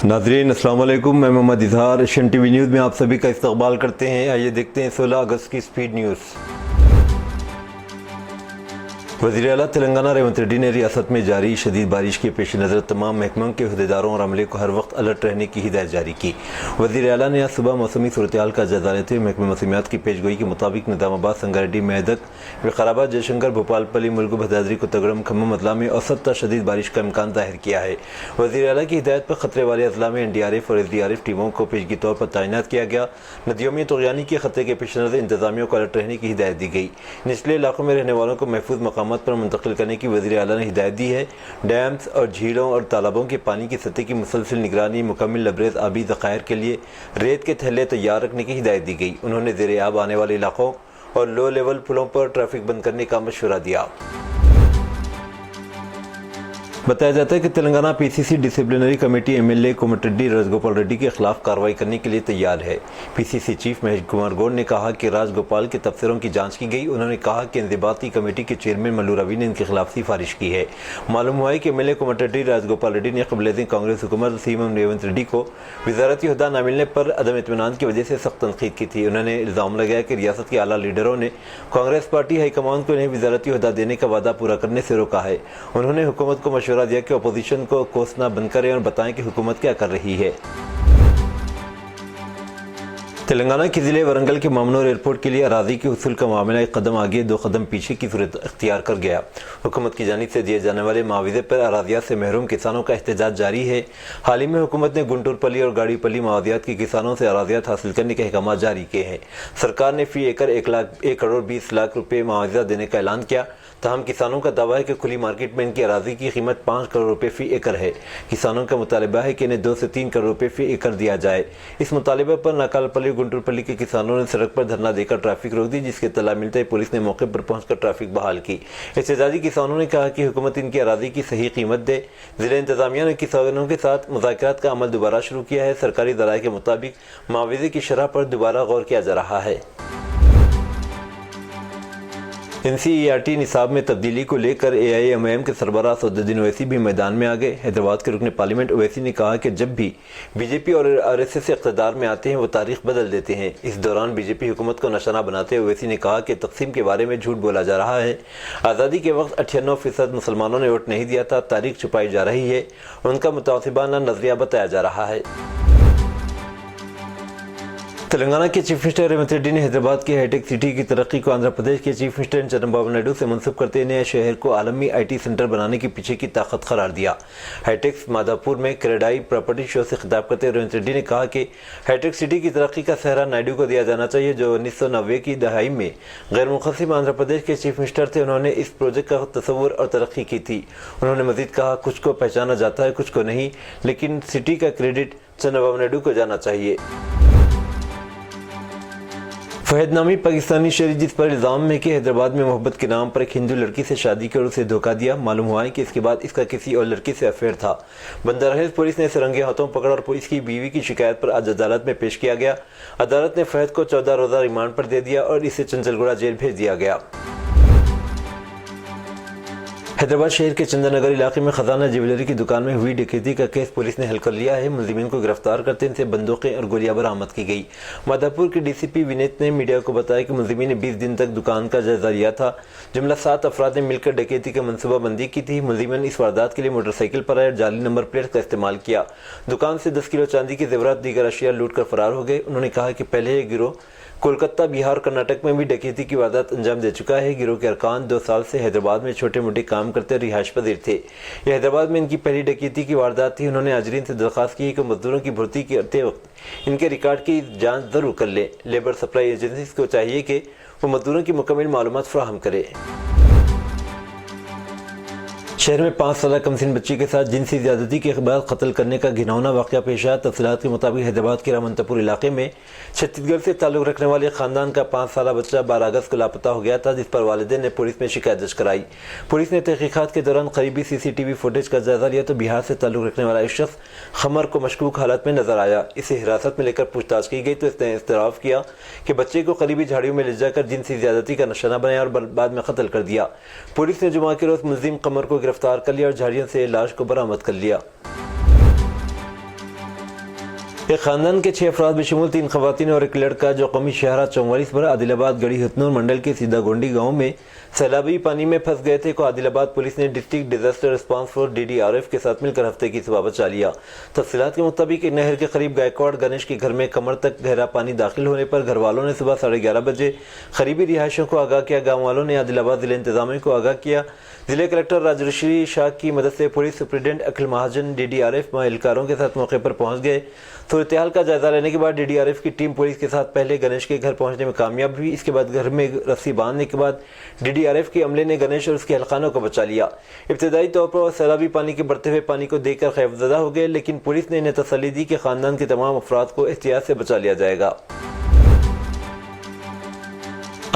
नाज़रीन अस्सलाम वालेकुम, मैं Mohammad Izhar Asian TV news में आप सभी का इस्तकबाल करते हैं। आइए देखते हैं 16 अगस्त की स्पीड न्यूज़। वज़ीर आला तेलंगाना रेवंत रेड्डी ने रियासत में जारी शदीद बारिश के पेश नज़र तमाम महकमों के अहदेदारों और अमले को हर वक्त अलर्ट रहने की हिदायत जारी की। वज़ीर आला ने आज सुबह मौसमी सूरत हाल का जायजा लेते हुए महकमे मौसमियात की पेशगोई के मुताबिक निज़ामाबाद, संगारेड्डी, मेदक, विकाराबाद, जयशंकर, भोपालपल्ली, मुलगु, भद्राद्री, कोत्तगुड़म, खम्मम अजला में औसत ता शदीद बारिश का इम्कान जाहिर किया है। वज़ीर आला की हिदायत पर खतरे वाले अजला में NDRF और SDRF टीमों को पेशगी तौर पर तैनात किया गया। नदियों में तुग़यानी के खतरे के पेश नज़र इंतज़ामिया को अलर्ट रहने की हिदायत दी गई। निचले इलाकों में रहने वालों को महफूज मकामात पर मुंतकिल करने की वज़ीर आला ने हिदायत दी है। डैम्स और झीलों और तालाबों के पानी की सतह की मुसलसल निगरानी, मुकम्मल लबरेज आबी ज़खायर के लिए रेत के थैले तैयार रखने की हिदायत दी गई। उन्होंने ज़ेरे आब आने वाले इलाकों और लो लेवल पुलों पर ट्रैफिक बंद करने का मशवरा दिया। बताया जाता है कि Telangana PCC disciplinary committee MLA Komatireddy Rajagopal Reddy के खिलाफ कार्रवाई करने के लिए तैयार है। PCC चीफ महेश कुमार गौड़ ने कहा कि राजगोपाल के तबसरों की जांच की गई। उन्होंने कहा कि इंज़िबाती कमेटी के चेयरमैन मल्लू रवि ने इनके खिलाफ सिफारिश की है। मालूम हुआ है कि MLA कोमटिरेड्डी राजगोपाल रेड्डी ने क़ब्ल कांग्रेस हुकूमत CM रेवंत रेड्डी को वज़ारती ओहदा न मिलने पर अदम इत्मीनान की वजह से सख्त तनक़ीद की थी। उन्होंने इल्ज़ाम लगाया कि रियासत के आला लीडरों ने कांग्रेस पार्टी हाईकमान को इन्हें वज़ारती ओहदा देने का वादा पूरा करने से रोका है। उन्होंने हुकूमत को मशवरा दिया कि अपोजिशन को कोसना बंद करें और बताएं कि हुकूमत क्या कर रही है। तेलंगाना के ज़िले वरंगल के मामनूर एयरपोर्ट के लिए अराजी के उसूल का मामला एक कदम आगे दो कदम पीछे की सूरत अख्तियार कर गया। हुकूमत की जानिब से दिए जाने वाले मुआवजे पर अराजियात से महरूम किसानों का एहतजाज जारी है। हाल ही में हुकूमत ने गुंटूरपल्ली और गाड़ीपल्ली मुआवजात के किसानों से अराजियात हासिल करने के अहकाम जारी किए हैं। सरकार ने फी एकड़ 1 करोड़ 20 लाख रुपये मुआवजा देने का ऐलान किया। तहम किसानों का दावा है कि खुली मार्केट में इनकी अराजी की कीमत 5 करोड़ रुपये फी एकड़ है। किसानों का मुतालबा है कि इन्हें 2 से 3 करोड़ रुपये फी एकड़ दिया जाए। इस मुतालबे पर नाकालपल्ली गुंटूरपल्ली के किसानों ने सड़क पर धरना देकर ट्रैफिक रोक दी, जिसके इत्तला मिलते ही पुलिस ने मौके पर पहुंचकर ट्रैफिक बहाल की। एहतजाजी किसानों ने कहा कि हुकूमत इनकी अराजी की सही कीमत दे। जिला इंतजामिया ने किसानों के साथ मुज़ाकरात का अमल दोबारा शुरू किया है। सरकारी ज़राए के मुताबिक मुआवजे की शरह पर दोबारा गौर किया जा रहा है। NCERT निसाब में तब्दीली को लेकर AIMIM के सरबराह सदरुद्दीन ओवैसी भी मैदान में आ गए। हैदराबाद के रुकन पार्लियामेंट ओवैसी ने कहा कि जब भी BJP और RSS इक़्तिदार में आते हैं वो तारीख बदल देते हैं। इस दौरान BJP हुकूमत को निशाना बनाते हुए ओवैसी ने कहा कि तकसीम के बारे में झूठ बोला जा रहा है। आज़ादी के वक्त 98% मुसलमानों ने वोट नहीं दिया था। तारीख छुपाई जा रही है। उनका मुतासिबाना नजरिया बताया जा रहा है। तेलंगाना के चीफ मिनिस्टर रेवंत रेड्डी ने हैदराबाद की हाईटेक सिटी की तरक्की को आंध्र प्रदेश के चीफ मिनिस्टर चंद्रबाबू नायडू से मुंसब करते हुए शहर को आलमी IT सेंटर बनाने के पीछे की ताकत करार दिया। हाईटेक मादापुर में क्रेडाई प्रॉपर्टी शो से खिताब करते हुए रेवंत रेड्डी ने कहा कि हाईटेक सिटी की तरक्की का सेहरा नायडू को दिया जाना चाहिए, जो 1990 की दहाई में गैर मुखसिम आंध्र प्रदेश के चीफ मिनिस्टर थे। उन्होंने इस प्रोजेक्ट का तस्वुर और तरक्की की थी। उन्होंने मजीद कहा, कुछ को पहचाना जाता है, कुछ को नहीं, लेकिन सिटी का क्रेडिट चंद्रबाबू नायडू को जाना चाहिए। फहद नामी पाकिस्तानी शहरी जिस पर इल्ज़ाम है कि हैदराबाद में मोहब्बत के नाम पर एक हिंदू लड़की से शादी कर उसे धोखा दिया। मालूम हुआ है कि इसके बाद इसका किसी और लड़की से अफेयर था। बंदरहिल पुलिस ने इसे रंगे हाथों पकड़ा और पुलिस की बीवी की शिकायत पर आज अदालत में पेश किया गया। अदालत ने फहद को 14 रोज़ा रिमांड पर दे दिया और इसे चंचलगुड़ा जेल भेज दिया गया। हैदराबाद शहर के चंदनगर इलाके में खजाना ज्वेलरी की दुकान में हुई डकैती का केस पुलिस ने हल कर लिया है। मुलजिमीन को गिरफ्तार करते इनसे बंदूकें और गोलियां बरामद की गई। मादापुर के DCP विनीत ने मीडिया को बताया कि मुलजिमीन ने 20 दिन तक दुकान का जायजा लिया था। जुमला 7 अफराद ने मिलकर डकैती की मनसूबाबंदी की थी। मुलजिमीन इस वारदात के लिए मोटरसाइकिल पर आए और जाली नंबर प्लेट का इस्तेमाल किया। दुकान से 10 किलो चांदी की जेवरात दीगर अशिया लूट कर फरार हो गए। उन्होंने कहा कि पहले ये गिरोह कोलकाता, बिहार, कर्नाटक में भी डकैती की वारदात अंजाम दे चुका है। गिरोह के अरकान 2 साल से हैदराबाद में छोटे मोटे काम करते रिहाइश पजीर थे। यह हैदराबाद में इनकी पहली डकैती की वारदात थी। उन्होंने हाजरीन से दरख्वास्त की कि मजदूरों की भर्ती करते वक्त इनके रिकॉर्ड की जांच जरूर कर लें। लेबर सप्लाई एजेंसी को चाहिए कि वो मजदूरों की मुकम्मल मालूमात फराहम करे। शहर में 5 साल कमसिन बच्ची के साथ जिनसी ज़्यादती के बाद कत्ल करने का घिनौना वाक़या पेश आया। तफसीलात के मुताबिक हैदराबाद के रामंतपुर इलाके में छत्तीसगढ़ से ताल्लुक़ रखने वाले ख़ानदान का 5 साल बच्चा 12 अगस्त को लापता हो गया था, जिस पर वालिदैन ने पुलिस में शिकायत दर्ज कराई। पुलिस ने तहक़ीक़ात के दौरान करीबी CCTV फुटेज का जायजा लिया तो बिहार से ताल्लुक़ रखने वाला एक शख्स खमर को मशकूक हालत में नजर आया। इसे हिरासत में लेकर पूछताछ की गई तो इसने इस्तराफ़ किया कि बच्चे को करीबी झाड़ियों में ले जाकर जिनसी ज़्यादती का निशाना बनाया और बाद में कत्ल कर दिया। पुलिस ने जुमा के रोज़ मुलजिम कमर को गिरफ्तार कर लिया और झाड़ियों से लाश को बरामद कर लिया। ایک خاندان کے 6 افراد بشمول 3 خواتین اور ایک لڑکا جو قومی شاہراہ 44 پر عادل آباد گڑھی ہتنور منڈل کے سیدھا گونڈی گاؤں میں سیلابی پانی میں پھنس گئے تھے کو عادل آباد پولیس نے district disaster response force DDRF کے ساتھ مل کر ہفتے کی صبح بچا لیا۔ تفصیلات کے مطابق نہر کے قریب گائیکواڑ گنیش کے گھر میں کمر تک گہرا پانی داخل ہونے پر گھر والوں نے صبح 11:30 بجے قریبی رہائشیوں کو آگاہ کیا۔ گاؤں والوں نے عادل آباد ضلع انتظامیہ کو آگاہ کیا۔ ضلع کلکٹر راجرشی شاہ کی مدد سے پولیس سپرنٹنڈنٹ اکھل مہاجن DDRF اہلکاروں کے ساتھ موقع پر پہنچ گئے۔ صورتحال کا جائزہ لینے کے بعد DDRF کی ٹیم پولیس کے ساتھ پہلے گنیش کے گھر پہنچنے میں کامیاب ہوئی۔ اس کے بعد گھر میں رسی باندھنے کے بعد DDRF کے عملے نے گنیش اور اس کے اہلخانوں کو بچا لیا۔ ابتدائی طور پر وہ سیلابی پانی کے بڑھتے ہوئے پانی کو دیکھ کر خوفزدہ ہو گئے، لیکن پولیس نے انہیں تسلی دی کہ خاندان کے تمام افراد کو احتیاط سے بچا لیا جائے گا۔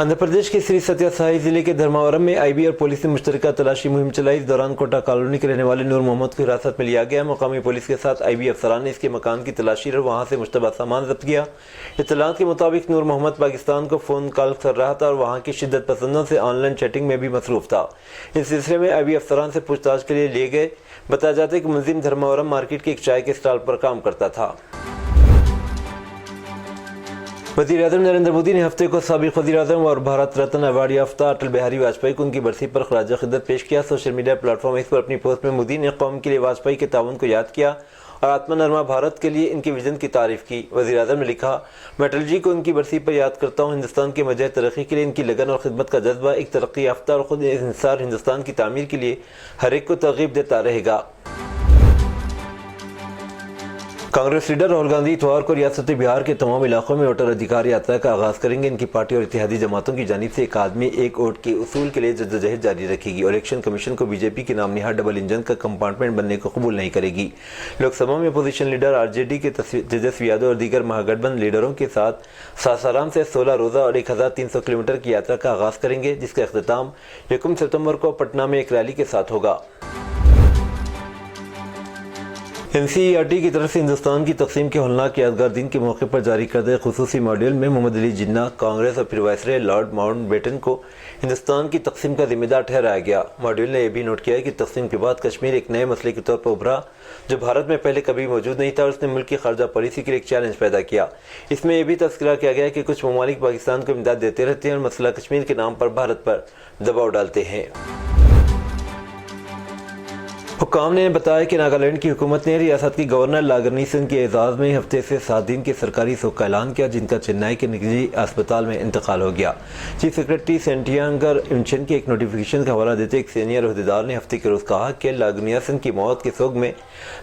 آندھرا پردیش کے سری ستیہ سائی ضلع کے دھرماورم میں IB اور پولیس نے مشترکہ تلاشی مہم چلائی۔ اس دوران کوٹا کالونی کے رہنے والے نور محمد کو حراست میں لیا گیا۔ مقامی پولیس کے ساتھ IB افسران نے اس کے مکان کی تلاشی اور وہاں سے مشتبہ سامان ضبط کیا۔ اطلاعات کے مطابق نور محمد پاکستان کو فون کال کر رہا تھا اور وہاں کی شدت پسندوں سے آن لائن چیٹنگ میں بھی مصروف تھا۔ اس سلسلے میں IB افسران سے پوچھ تاچھ کے لیے لیے گئے۔ بتایا جاتا ہے کہ ملزم دھرماورم مارکیٹ کے ایک چائے کے اسٹال پر کام کرتا تھا۔ وزیر اعظم نریندر مودی نے ہفتے کو سابق وزیر اعظم اور بھارت رتن ایوارڈ یافتہ اٹل بہاری واجپئی کو ان کی برسی پر خراج عقیدت پیش کیا۔ Social media platform X پر اپنی پوسٹ میں مودی نے قوم کے لیے واجپئی کے تعاون کو یاد کیا اور آتما نرما بھارت کے لیے ان کے ویژن کی تعریف کی۔ وزیر اعظم نے لکھا، میں اٹل جی کو ان کی برسی پر یاد کرتا ہوں۔ ہندوستان کے مجہد ترقی کے لیے ان کی لگن اور خدمت کا جذبہ ایک ترقی یافتہ اور خود انحصار ہندوستان کی تعمیر کے لیے ہر ایک کو ترغیب دیتا رہے گا۔ کانگریس لیڈر راہل گاندھی اتوار کو ریاست بہار کے تمام علاقوں میں ووٹر ادھیکار یاترا کا آغاز کریں گے۔ ان کی پارٹی اور اتحادی جماعتوں کی جانب سے ایک آدمی ایک ووٹ کے اصول کے لیے جدوجہد جاری رکھے گی اور الیکشن کمیشن کو BJP کے نام نہاد ڈبل انجن کا کمپارٹمنٹ بننے کو قبول نہیں کرے گی۔ لوک سبھا میں اپوزیشن لیڈر RJD کے تیجسوی یادو اور دیگر مہا گٹھ بندھن لیڈروں کے ساتھ ساسارام سے 16 روزہ اور 1300 کلومیٹر کی یاترا کا آغاز کریں گے، جس کا اختتام 1 ستمبر کو پٹنہ میں ایک ریلی کے ساتھ ہوگا۔ NCERT کی طرف سے ہندوستان کی تقسیم کے ہولناک یادگار دن کے موقع پر جاری کردہ خصوصی ماڈیول میں محمد علی جناح کانگریس اور پھر وائسرائے لارڈ ماؤنٹ بیٹن کو ہندوستان کی تقسیم کا ذمہ دار ٹھہرایا گیا۔ ماڈیول نے یہ بھی نوٹ کیا ہے کہ تقسیم کے بعد کشمیر ایک نئے مسئلے کے طور پر ابھرا جو بھارت میں پہلے کبھی موجود نہیں تھا اور اس نے ملک کی خارجہ پالیسی کے لیے ایک چیلنج پیدا کیا۔ اس میں یہ بھی تذکرہ کیا گیا کہ کچھ ممالک پاکستان کو امداد دیتے رہتے ہیں اور مسئلہ کشمیر کے نام پر بھارت پر دباؤ ڈالتے ہیں۔ حکام نے بتایا کہ ناگالینڈ کی حکومت نے ریاست کی گورنر لاگرنی سنگھ کے اعزاز میں ہفتے سے 7 دن کے سرکاری سوگ کا اعلان کیا، جن کا چنئی کے نجی اسپتال میں انتقال ہو گیا۔ چیف سیکرٹری سینٹیانگر انچن کے ایک نوٹیفیکیشن کا حوالہ دیتے ایک سینئر عہدیدار نے ہفتے کے روز کہا کہ لاگرنی سنگھ کی موت کے سوگ میں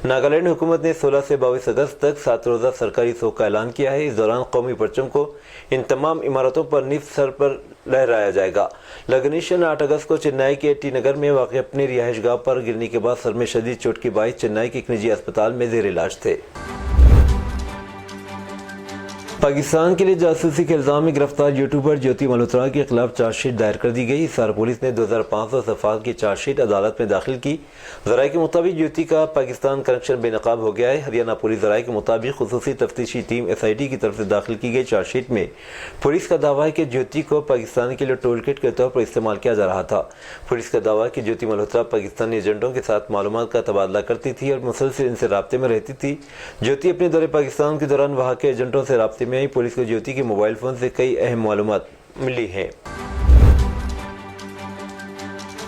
ناگالینڈ حکومت نے 16 سے 22 اگست تک 7 روزہ سرکاری سوگ کا اعلان کیا ہے۔ اس دوران قومی پرچم کو ان تمام عمارتوں پر نصف سر پر لہرایا جائے گا۔ لاگرنیشن 8 اگست کو چنئی کے ٹی نگر میں واقع اپنی رہائش گاہ پر گرنے کے بعد سر میں شدید چوٹ کے باعث چنئی کے ایک نجی اسپتال میں زیر علاج تھے۔ پاکستان کے لیے جاسوسی کے الزام میں گرفتار یوٹیوبر جیوتی ملہوترا کے خلاف چارج شیٹ دائر کر دی گئی۔ حصار پولیس نے 2500 صفحات کی چارج شیٹ عدالت میں داخل کی۔ ذرائع کے مطابق جیوتی کا پاکستان کنیکشن بے نقاب ہو گیا ہے۔ ہریانہ پولیس ذرائع کے مطابق خصوصی تفتیشی ٹیم SIT کی طرف سے داخل کی گئی چارج شیٹ میں پولیس کا دعویٰ ہے کہ جیوتی کو پاکستان کے لیے ٹول کٹ کے طور پر استعمال کیا جا رہا تھا۔ پولیس کا دعویٰ ہے کہ جیوتی ملہوترا پاکستانی ایجنٹوں کے ساتھ معلومات کا تبادلہ کرتی تھی اور مسلسل ان سے رابطے میں رہتی تھی۔ جیوتی اپنے دورے پاکستان کے دوران وہاں کے ایجنٹوں سے رابطے میں آئی۔ پولیس کو جیوتی کے موبائل فون سے کئی اہم معلومات ملی ہیں۔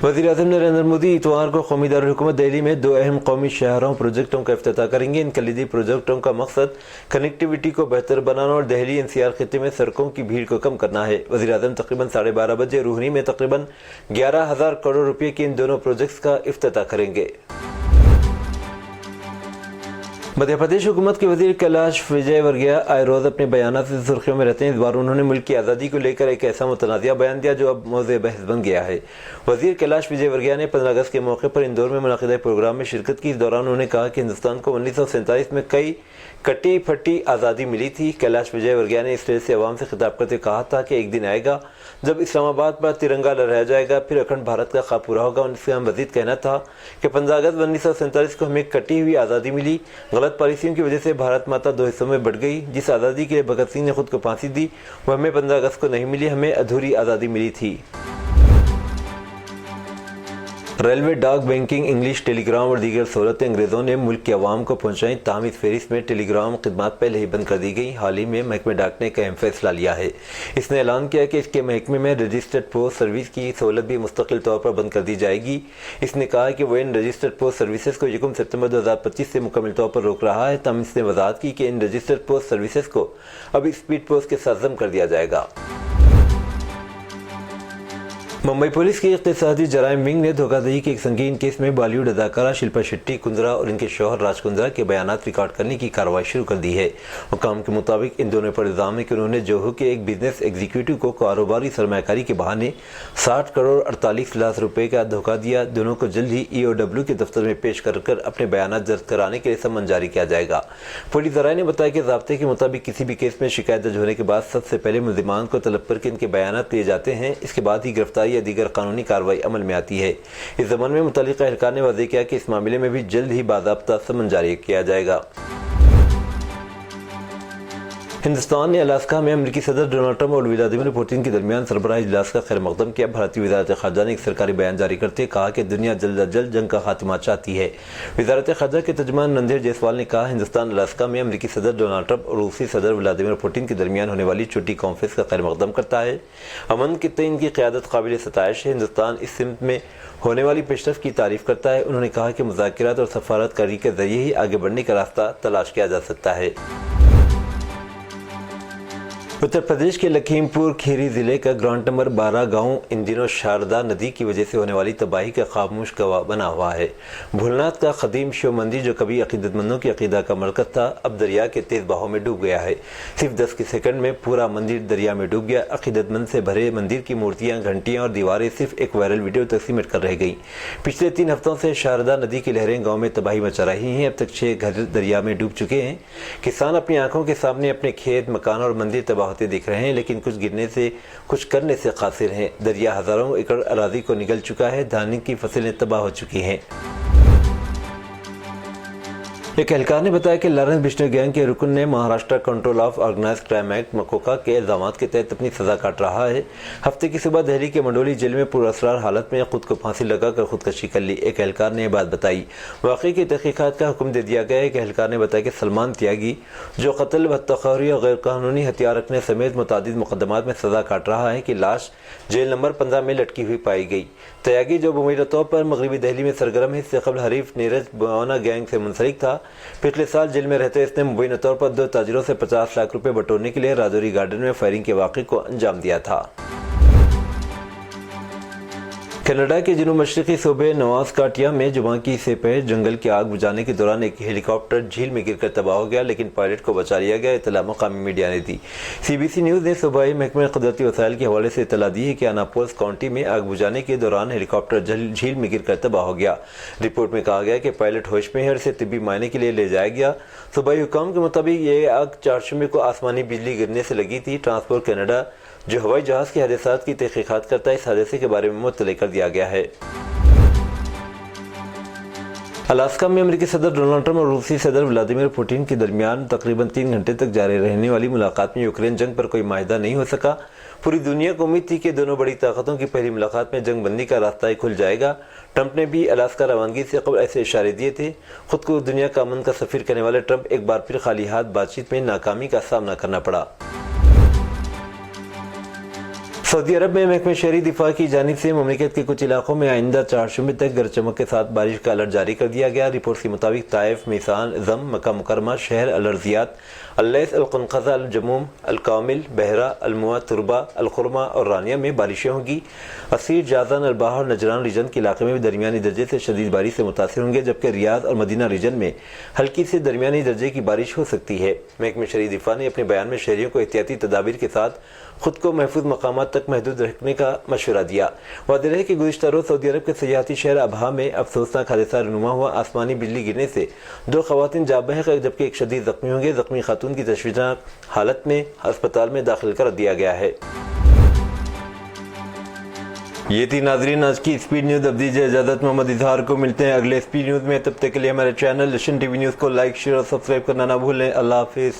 وزیر اعظم نریندر مودی اتوار کو قومی دارالحکومت دہلی میں 2 اہم قومی شاہراہوں پروجیکٹوں کا افتتاح کریں گے۔ ان کلیدی پروجیکٹوں کا مقصد کنیکٹیویٹی کو بہتر بنانا اور دہلی NCR خطے میں سڑکوں کی بھیڑ کو کم کرنا ہے۔ وزیر اعظم تقریباً 12:30 بجے روہنی میں تقریباً 11,000 کروڑ روپے کے ان دونوں پروجیکٹس کا افتتاح کریں گے۔ مدھیہ پردیش حکومت کے وزیر کیلاش وجے ورگیہ آئے روز اپنے بیانات سے سرخیوں میں رہتے ہیں۔ اس بار انہوں نے ملک کی آزادی کو لے کر ایک ایسا متنازعہ بیان دیا جو اب موضوع بحث بن گیا ہے۔ وزیر کیلاش وجے ورگیہ نے 15 اگست کے موقع پر اندور میں منعقدہ پروگرام میں شرکت کی۔ اس دوران انہوں نے کہا کہ ہندوستان کو 1947 میں کئی کٹی پھٹی آزادی ملی تھی۔ کیلاش وجے ورگیہ نے اس اسٹیج سے عوام سے خطاب کرتے کہا تھا کہ ایک دن آئے گا جب اسلام آباد پر ترنگا لہرایا جائے گا، پھر اکھنڈ بھارت کا خواب پورا ہوگا۔ ان سے ہم مزید کہنا تھا کہ 15 اگست 1947 کو ہمیں کٹی ہوئی آزادی ملی۔ غلط پالیسیوں کی وجہ سے بھارت ماتا 2 حصوں میں بٹ گئی۔ جس آزادی کے لیے بھگت سنگھ نے خود کو پھانسی دی وہ ہمیں 15 اگست کو نہیں ملی، ہمیں ادھوری آزادی ملی تھی۔ रेलवे, डाक, बैंकिंग, इंग्लिश, टेलीग्राम और दीगर सहूलतें अंग्रेज़ों ने मुल्क की आवाम को पहुँचाई। ताहम इस फहरिस्त में टेलीग्राम खिदमत पहले ही बंद कर दी गई। हाल ही में महकमे डाक ने एक अहम फैसला लिया है। इसने ऐलान किया कि इसके महकमे में रजिस्टर्ड पोस्ट सर्विस की सहूलत भी मुस्तकिल तौर पर बंद कर दी जाएगी। इसने कहा कि वह इन रजिस्टर्ड पोस्ट सर्विसेज को 1 सितंबर 2025 से मुकम्मल तौर पर रोक रहा है। तब इसने वजाहत की कि इन रजिस्टर्ड पोस्ट सर्विसेज को अब स्पीड पोस्ट के साथ ज़ब्त कर दिया जाएगा। मुंबई पुलिस की इक़्तिसादी जराइम विंग ने धोखाधड़ी के एक संगीन केस में बॉलीवुड अदाकारा शिल्पा शेट्टी, कुंद्रा और इनके शौहर राज कुंद्रा के बयानात रिकॉर्ड करने की कार्रवाई शुरू कर दी है। हुकाम के मुताबिक इन दोनों पर इल्ज़ाम है कि उन्होंने जोहू के एक बिजनेस एग्जीक्यूटिव को कारोबारी सरमायाकारी के बहाने 60 करोड़ 48 लाख रुपए का धोखा दिया। दोनों को जल्द ही EOW के दफ्तर में पेश कर अपने बयानात दर्ज कराने के लिए समन जारी किया जाएगा। पुलिस ज़राए ने बताया कि ज़ाब्ते के मुताबिक किसी भी केस में शिकायत दर्ज होने के बाद सबसे पहले मुल्ज़िमान को तलब करके इनके बयानात लिए जाते हैं। इसके बाद ही गिरफ्तारी या दीगर कानूनी कार्रवाई अमल में आती है। इस ज़माने में मुतल्लिका एहलकार ने वाज़ेह किया कि इस मामले में भी जल्द ही बाज़ाब्ता समन जारी किया जाएगा। हिंदुस्तान ने अलास्का में अमेरिकी सदर डोनाल्ड ट्रंप और व्लादिमीर पुतिन के दरमियान सरबराह इजलास का खैर मकदम किया। भारतीय वज़ारत ख़ारजा ने एक सरकारी बयान जारी करते कहा कि दुनिया जल्द अज जल्द जंग का खात्मा चाहती है। वज़ारत ख़ारजा के तर्जुमान रणधीर जायसवाल ने कहा, हिंदुस्तान अलास्का में अमेरिकी सदर डोनाल्ड ट्रंप और रूसी सदर व्लादिमीर पुतिन के दरमियान होने वाली छोटी कॉन्फ्रेंस का खैर मकदम करता है। अमन के तय इनकी क़यादत काबिल सताइश है। हिंदुस्तान इस सिमत में होने वाली पेशरफ्त की तारीफ़ करता है। उन्होंने कहा कि मुज़ाकरात और सफारतकारी के ज़रिए ही आगे बढ़ने का रास्ता तलाश किया जा सकता है। उत्तर प्रदेश के लखीमपुर खीरी ज़िले का ग्रांट नंबर 12 गांव इन दिनों शारदा नदी की वजह से होने वाली तबाही का खामोश गवाह बना हुआ है। भोलेनाथ का कदीम शिव मंदिर जो कभी अकीदतमंदों की अकीदा का मरकज़ था, अब दरिया के तेज़ बहाव में डूब गया है। सिर्फ 10 के सेकंड में पूरा मंदिर दरिया में डूब गया। अकीदतमंद से भरे मंदिर की मूर्तियाँ, घंटियाँ और दीवारें सिर्फ एक वायरल वीडियो तक सिमट कर रह गई। पिछले 3 हफ्तों से शारदा नदी की लहरें गाँव में तबाही मचा रही हैं। अब तक 6 घर दरिया में डूब चुके हैं। किसान अपनी आंखों के सामने अपने खेत, मकान और मंदिर तबाह होते दिख रहे हैं, लेकिन कुछ गिरने से, कुछ करने से कासिर हैं। दरिया हजारों एकड़ अराजी को निगल चुका है। धान की फसलें तबाह हो चुकी हैं। एक एहलकार ने बताया कि लॉरेंस बिश्नोई गैंग के रुकन ने Maharashtra control of organised crime act MCOCA के इल्जामात के तहत अपनी सज़ा काट रहा है। हफ्ते की सुबह दिल्ली के मंडोली जेल में पुरअसरार हालत में खुद को फांसी लगाकर खुदकशी कर ली। एक एहलकार ने यह बात बताई। वाक़ई की तहक़ीक़ात का हुक्म दे दिया गया है। एक एहलकार ने बताया कि सलमान त्यागी, जो कत्ल, बदतख़ारी और गैर कानूनी हथियार रखने समेत मुतादिद मुक़दमात में सज़ा काट रहा है, की लाश जेल नंबर 15 में लटकी हुई पाई गई। त्यागी, जो मुबैना तौर पर मगरबी दिल्ली में सरगर्म है, इससे कबल हरीफ नीरज बुआना गैंग से मुंसलिक था। पिछले साल जेल में रहते इसने मुबैना तौर पर 2 ताजिरों से 50 लाख रुपए बटोरने के लिए राजौरी गार्डन में फायरिंग के वाक़े को अंजाम दिया था। कनाडा के जनूब मशरक़ी सूबे नवास्काटिया में जुमा की सेपह जंगल की आग बुझाने के दौरान एक हेलीकॉप्टर झील में गिरकर तबाह हो गया, लेकिन पायलट को बचा लिया गया। इत्तला मकामी मीडिया ने दी। CBC न्यूज़ ने सूबाई महकमे कुदरती वसाइल के हवाले से इत्तला दी है कि अनापोलिस काउंटी में आग बुझाने के दौरान हेलीकॉप्टर झील में गिरकर तबाह हो गया। रिपोर्ट में कहा गया कि पायलट होश में है और इसे तिब्बी मायने के लिए ले जाया गया। सूबाई हुकाम के मुताबिक ये आग 4 जुम्मे को आसमानी बिजली गिरने से लगी थी। ट्रांसपोर्ट कनाडा, जो हवाई जहाज़ के हादसात की तहक़ीक़ात करता है, इस हादसे के बारे में मुत्तला कर दिया गया है। अलास्का में अमेरिकी सदर डोनाल्ड ट्रंप और रूसी सदर व्लादिमीर पुतिन के दरमियान तकरीबन 3 घंटे तक जारी रहने वाली मुलाकात में यूक्रेन जंग पर कोई माहिदा नहीं हो सका। पूरी दुनिया को उम्मीद थी कि दोनों बड़ी ताकतों की पहली मुलाकात में जंग बंदी का रास्ता ही खुल जाएगा। ट्रंप ने भी अलास्का रवानगी से कबल ऐसे इशारे दिए थे। खुद को दुनिया का अमन का सफ़ीर कहने वाले ट्रंप एक बार फिर खाली हाथ बातचीत में नाकामी का सामना करना पड़ा। सऊदी अरब में महकमे शहरी दिफा की जानिब से मुमलिकत के कुछ इलाकों में आइंदा 4 जुम्मे तक गरज चमक के साथ बारिश का अलर्ट जारी कर दिया गया। रिपोर्ट के मुताबिक ताइफ, मिसान, जम, मक्का मुकरमा, शहर, अल-अर्जियात, अल-लैस, अल-क़नक़ज़ा, अल-जमूम, अल-कामिल, बहरा, अल-मुआ, तुरबा, अल-खुरमा और रानिया में बारिशें होंगी। असीर, जाज़ान, अल-बाहा और नजरान रीजन के इलाके में भी दरमियानी दर्जे से शदीद बारिश से मुतासिर होंगे, जबकि रियाद और मदीना रीजन में हल्की से दरमियानी दर्जे की बारिश हो सकती है। महकमे शहरी दिफा ने अपने बयान में शहरियों को एहतियाती तदाबीर के साथ खुद को महफूज मकामात तक महदूद रखने का मशवरा दिया। वाज़ेह है कि गुज़िश्ता रोज़ सऊदी अरब के सयाहती शहर अबहा में अफसोसनाक हादसा रुनुमा हुआ। आसमानी बिजली गिरने से 2 ख़वातीन जाँ बहक, जबकि एक शदीद ज़ख्मी होंगे। ज़ख्मी खातून की तशवीशनाक हालत में अस्पताल में दाखिल कर दिया गया है। ये थी नाजरीन आज की स्पीड न्यूज़। अब दीजिए इजाज़त, मोहम्मद इजहार को मिलते हैं अगले स्पीड न्यूज़ में। तब तक के लिए हमारे चैनल लशन TV न्यूज़ को लाइक, शेयर और सब्सक्राइब करना ना भूलें। अल्लाह हाफिज़।